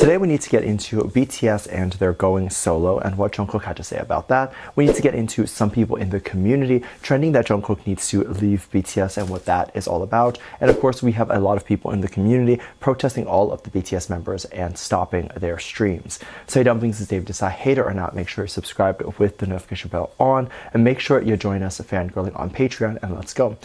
Today we need to get into BTS and their going solo and what Jung Kook had to say about that. We need to get into some people in the community trending that Jung Kook needs to leave BTS and what that is all about. And of course, we have a lot of people in the community protesting all of the BTS members and stopping their streams. So hey Dumplings, is Dave Desai. Hater or not, make sure you're subscribed with the notification bell on and make sure you join us fangirling on Patreon, and let's go.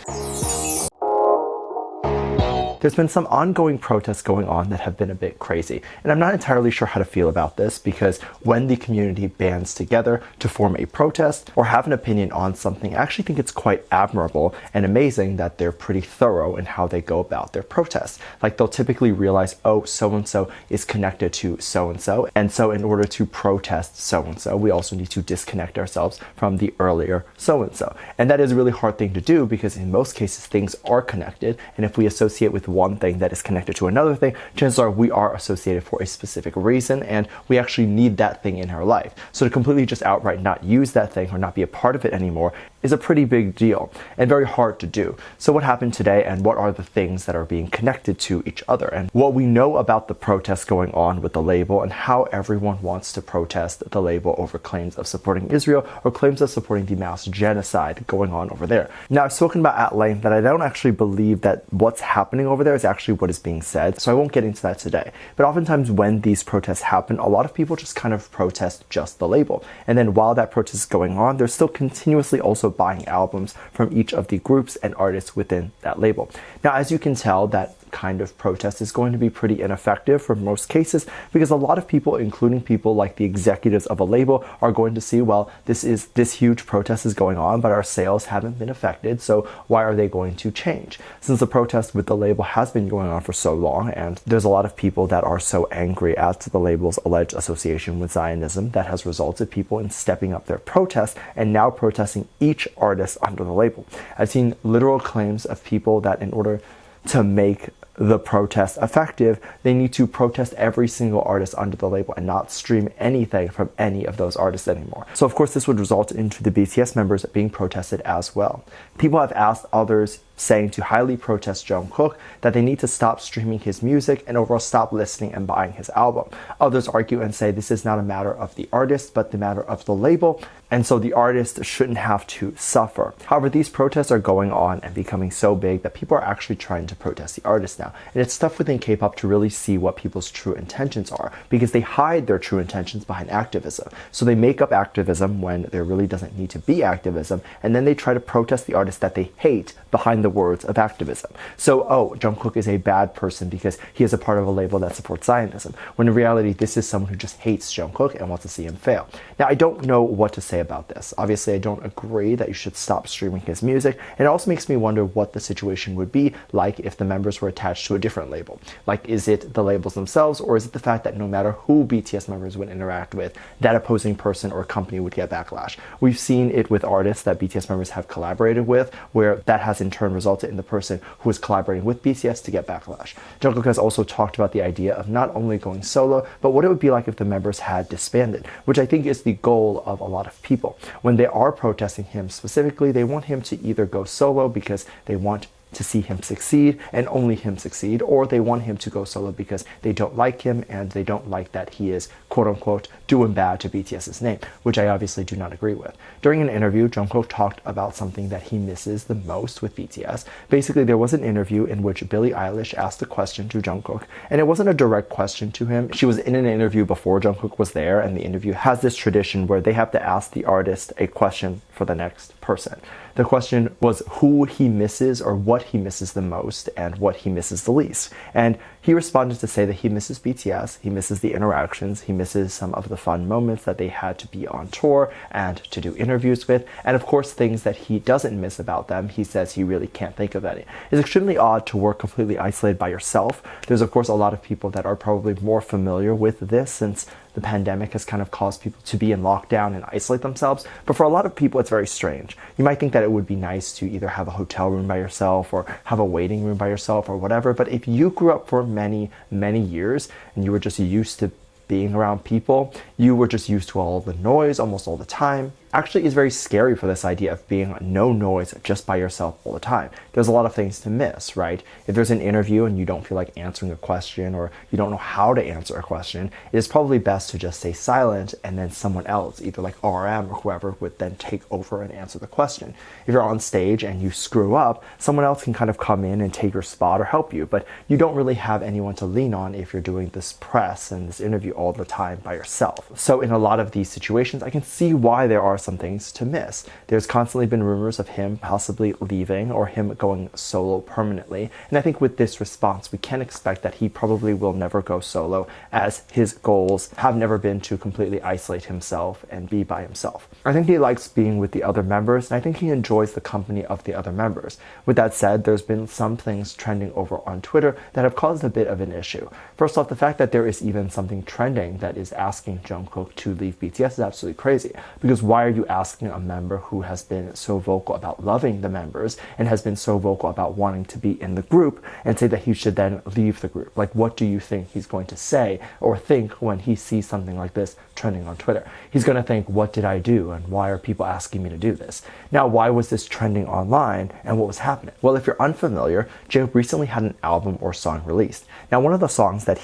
There's been some ongoing protests going on that have been a bit crazy, and I'm not entirely sure how to feel about this because when the community bands together to form a protest or have an opinion on something, I actually think it's quite admirable and amazing that they're pretty thorough in how they go about their protests. Like they'll typically realize, oh, so-and-so is connected to so-and-so, and so in order to protest so-and-so, we also need to disconnect ourselves from the earlier so-and-so. And that is a really hard thing to do because in most cases things are connected, and if we associate with one thing that is connected to another thing, chances are we are associated for a specific reason and we actually need that thing in our life. So to completely just outright not use that thing or not be a part of it anymore is a pretty big deal and very hard to do. So what happened today and what are the things that are being connected to each other and what we know about the protests going on with the label and how everyone wants to protest the label over claims of supporting Israel or claims of supporting the mass genocide going on over there. Now, I've spoken about at length that I don't actually believe that what's happening over there is actually what is being said, so I won't get into that today. But oftentimes when these protests happen, a lot of people just kind of protest just the label. And then while that protest is going on, they're still continuously also buying albums from each of the groups and artists within that label. Now, as you can tell, that kind of protest is going to be pretty ineffective for most cases because a lot of people, including people like the executives of a label, are going to see, well, this huge protest is going on, but our sales haven't been affected, so why are they going to change? Since the protest with the label has been going on for so long, and there's a lot of people that are so angry at the label's alleged association with Zionism, that has resulted people in stepping up their protest and now protesting each artist under the label. I've seen literal claims of people that in order to make the protest effective, they need to protest every single artist under the label and not stream anything from any of those artists anymore. So of course this would result into the BTS members being protested as well. People have asked others saying to highly protest Jung Kook that they need to stop streaming his music and overall stop listening and buying his album. Others argue and say this is not a matter of the artist, but the matter of the label, and so the artist shouldn't have to suffer. However, these protests are going on and becoming so big that people are actually trying to protest the artist now. And it's tough within K-pop to really see what people's true intentions are because they hide their true intentions behind activism. So they make up activism when there really doesn't need to be activism, and then they try to protest the artist that they hate behind the words of activism. So, oh, Jung Kook is a bad person because he is a part of a label that supports Zionism, when in reality this is someone who just hates Jung Kook and wants to see him fail. Now, I don't know what to say about this. Obviously, I don't agree that you should stop streaming his music, and it also makes me wonder what the situation would be like if the members were attached to a different label. Like, is it the labels themselves, or is it the fact that no matter who BTS members would interact with, that opposing person or company would get backlash? We've seen it with artists that BTS members have collaborated with, where that has in turn resulted in the person who is collaborating with BTS to get backlash. Jung Kook has also talked about the idea of not only going solo, but what it would be like if the members had disbanded, which I think is the goal of a lot of people. When they are protesting him specifically, they want him to either go solo because they want to see him succeed and only him succeed, or they want him to go solo because they don't like him and they don't like that he is quote-unquote doing bad to BTS's name, which I obviously do not agree with. During an interview, Jung Kook talked about something that he misses the most with BTS. Basically, there was an interview in which Billie Eilish asked a question to Jung Kook, and it wasn't a direct question to him. She was in an interview before Jung Kook was there, and the interview has this tradition where they have to ask the artist a question for the next person. The question was who he misses or what he misses the most and what he misses the least. And he responded to say that he misses BTS, he misses the interactions, he misses some of the fun moments that they had to be on tour and to do interviews with, and of course things that he doesn't miss about them, he says he really can't think of any. It's extremely odd to work completely isolated by yourself. There's of course a lot of people that are probably more familiar with this since the pandemic has kind of caused people to be in lockdown and isolate themselves, but for a lot of people it's very strange. You might think that it would be nice to either have a hotel room by yourself or have a waiting room by yourself or whatever, but if you grew up for many years and you were just used to being around people, you were just used to all the noise almost all the time, actually is very scary for this idea of being no noise just by yourself all the time. There's a lot of things to miss, right? If there's an interview and you don't feel like answering a question, or you don't know how to answer a question, it is probably best to just stay silent, and then someone else, either like RM or whoever, would then take over and answer the question. If you're on stage and you screw up, someone else can kind of come in and take your spot or help you, but you don't really have anyone to lean on if you're doing this press and this interview all the time by yourself. So in a lot of these situations, I can see why there are some things to miss. There's constantly been rumors of him possibly leaving or him going solo permanently, and I think with this response we can expect that he probably will never go solo, as his goals have never been to completely isolate himself and be by himself. I think he likes being with the other members, and I think he enjoys the company of the other members. With that said, there's been some things trending over on Twitter that have caused a bit of an issue. First off, the fact that there is even something trending that is asking Jung Kook to leave BTS is absolutely crazy, because why are you asking a member who has been so vocal about loving the members and has been so vocal about wanting to be in the group, and say that he should then leave the group? Like, what do you think he's going to say or think when he sees something like this trending on Twitter? He's going to think, what did I do, and why are people asking me to do this? Now, why was this trending online, and what was happening? Well, if you're unfamiliar, J-Hope recently had an album or song released. Now, one of the songs that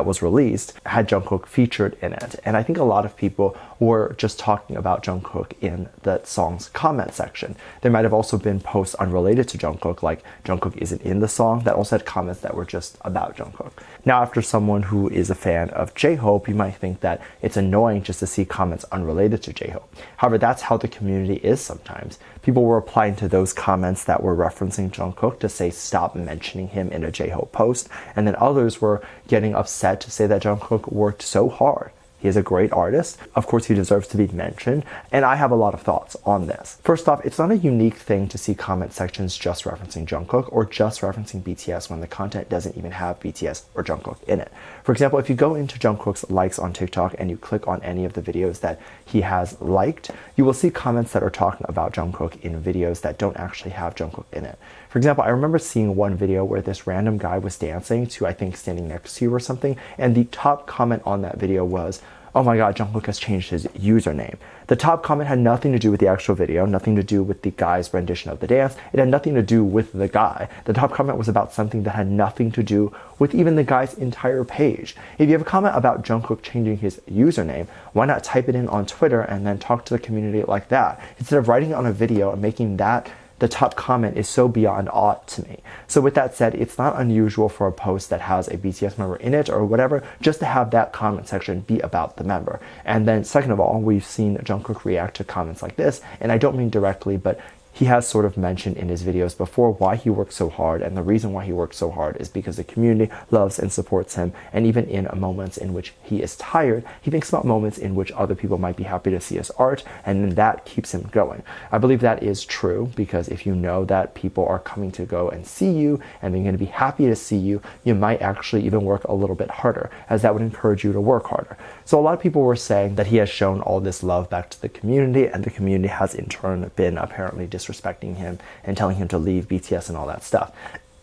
was released had Jungkook featured in it, and I think a lot of people were just talking about Jungkook in that song's comment section. There might have also been posts unrelated to Jungkook, like Jungkook isn't in the song, that also had comments that were just about Jungkook. Now, after someone who is a fan of J-Hope, you might think that it's annoying just to see comments unrelated to J-Hope. However, that's how the community is sometimes. People were replying to those comments that were referencing Jungkook to say stop mentioning him in a J-Hope post, and then others were getting upset to say that Jungkook worked so hard. He is a great artist. Of course, he deserves to be mentioned, and I have a lot of thoughts on this. First off, it's not a unique thing to see comment sections just referencing Jungkook or just referencing BTS when the content doesn't even have BTS or Jungkook in it. For example, if you go into Jungkook's likes on TikTok and you click on any of the videos that he has liked, you will see comments that are talking about Jungkook in videos that don't actually have Jungkook in it. For example, I remember seeing one video where this random guy was dancing to, I think, Standing Next to You or something, and the top comment on that video was, "Oh my god, Jungkook has changed his username." The top comment had nothing to do with the actual video, nothing to do with the guy's rendition of the dance. It had nothing to do with the guy. The top comment was about something that had nothing to do with even the guy's entire page. If you have a comment about Jungkook changing his username, why not type it in on Twitter and then talk to the community like that, instead of writing it on a video and making that the top comment is so beyond odd to me. So with that said, it's not unusual for a post that has a BTS member in it or whatever, just to have that comment section be about the member. And then second of all, we've seen Jungkook react to comments like this, and I don't mean directly, but he has sort of mentioned in his videos before why he works so hard, and the reason why he works so hard is because the community loves and supports him, and even in moments in which he is tired, he thinks about moments in which other people might be happy to see his art, and then that keeps him going. I believe that is true, because if you know that people are coming to go and see you, and they're going to be happy to see you, you might actually even work a little bit harder, as that would encourage you to work harder. So a lot of people were saying that he has shown all this love back to the community, and the community has in turn been apparently disrespecting him and telling him to leave BTS and all that stuff.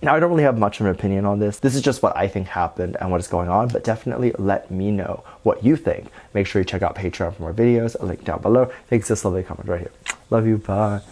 Now, I don't really have much of an opinion on this. This is just what I think happened and what is going on, but definitely let me know what you think. Make sure you check out Patreon for more videos. A link down below. Thanks, this lovely comment right here. Love you, bye.